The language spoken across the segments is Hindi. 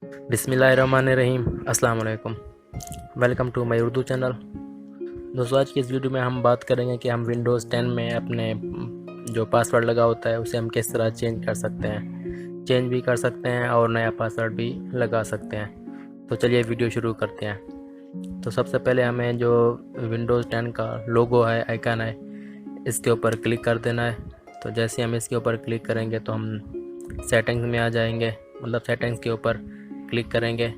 बिस्मिल्लाहिर्रहमानिर्रहीम। अस्सलाम वालेकुम। Welcome to my Urdu channel. दोस्तों, आज की इस वीडियो में हम बात करेंगे कि हम विंडोज़ 10 में अपने जो पासवर्ड लगा होता है उसे हम किस तरह चेंज कर सकते हैं। चेंज भी कर सकते हैं और नया पासवर्ड भी लगा सकते हैं। तो चलिए वीडियो शुरू करते हैं। तो सबसे पहले हमें जो विंडोज़ 10 का लोगो है, आइकन है, इसके ऊपर क्लिक कर देना है। तो जैसे हम इसके ऊपर क्लिक करेंगे तो हम सेटिंग्स में आ जाएंगे, मतलब सेटिंग्स के ऊपर क्लिक करेंगे।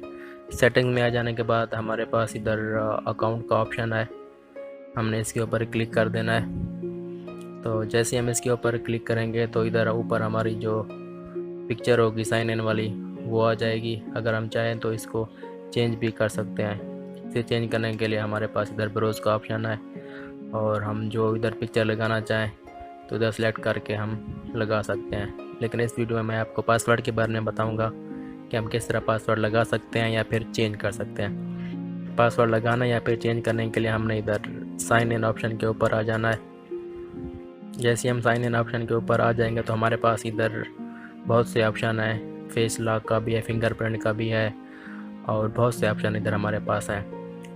सेटिंग में आ जाने के बाद हमारे पास इधर अकाउंट का ऑप्शन है, हमने इसके ऊपर क्लिक कर देना है। तो जैसे हम इसके ऊपर क्लिक करेंगे तो इधर ऊपर हमारी जो पिक्चर होगी साइन इन वाली वो आ जाएगी। अगर हम चाहें तो इसको चेंज भी कर सकते हैं। इसे चेंज करने के लिए हमारे पास इधर ब्राउज़ का ऑप्शन है और हम जो इधर पिक्चर लगाना चाहें तो इधर सेलेक्ट करके हम लगा सकते हैं। लेकिन इस वीडियो में मैं आपको पासवर्ड के बारे में बताऊंगा कि हम किस तरह पासवर्ड लगा सकते हैं या फिर चेंज कर सकते हैं। पासवर्ड लगाना या फिर चेंज करने के लिए हमने इधर साइन इन ऑप्शन के ऊपर आ जाना है। जैसे हम साइन इन ऑप्शन के ऊपर आ जाएंगे तो हमारे पास इधर बहुत से ऑप्शन है, फेस लॉक का भी है, फिंगरप्रिंट का भी है और बहुत से ऑप्शन इधर हमारे पास हैं।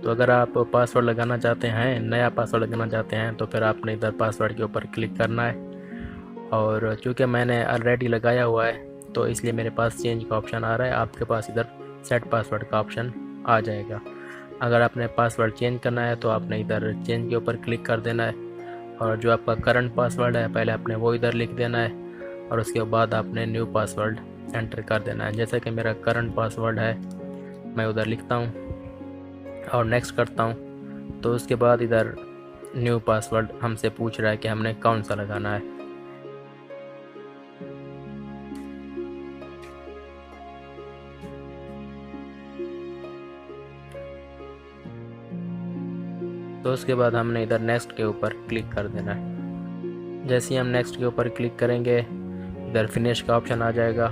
तो अगर आप पासवर्ड लगाना चाहते हैं, नया पासवर्ड लगाना चाहते हैं, तो फिर आपने इधर पासवर्ड के ऊपर क्लिक करना है। और चूँकि मैंने ऑलरेडी लगाया हुआ है तो इसलिए मेरे पास चेंज का ऑप्शन आ रहा है। आपके पास इधर सेट पासवर्ड का ऑप्शन आ जाएगा। अगर आपने पासवर्ड चेंज करना है तो आपने इधर चेंज के ऊपर क्लिक कर देना है और जो आपका करंट पासवर्ड है पहले आपने वो इधर लिख देना है और उसके बाद आपने न्यू पासवर्ड एंटर कर देना है। जैसे कि मेरा करंट पासवर्ड है, मैं उधर लिखता हूँ और नेक्स्ट करता हूँ। तो उसके बाद इधर न्यू पासवर्ड हमसे पूछ रहा है कि हमने कौन सा लगाना है। तो उसके बाद हमने इधर नेक्स्ट के ऊपर क्लिक कर देना है। जैसे ही हम नेक्स्ट के ऊपर क्लिक करेंगे इधर फिनिश का ऑप्शन आ जाएगा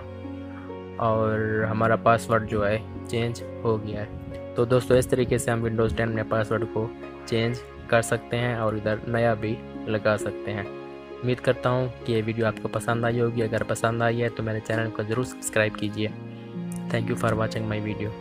और हमारा पासवर्ड जो है चेंज हो गया है। तो दोस्तों, इस तरीके से हम विंडोज़ 10 में पासवर्ड को चेंज कर सकते हैं और इधर नया भी लगा सकते हैं। उम्मीद करता हूँ कि ये वीडियो आपको पसंद आई होगी। अगर पसंद आई है तो मेरे चैनल को ज़रूर सब्सक्राइब कीजिए। Thank you for watching my video.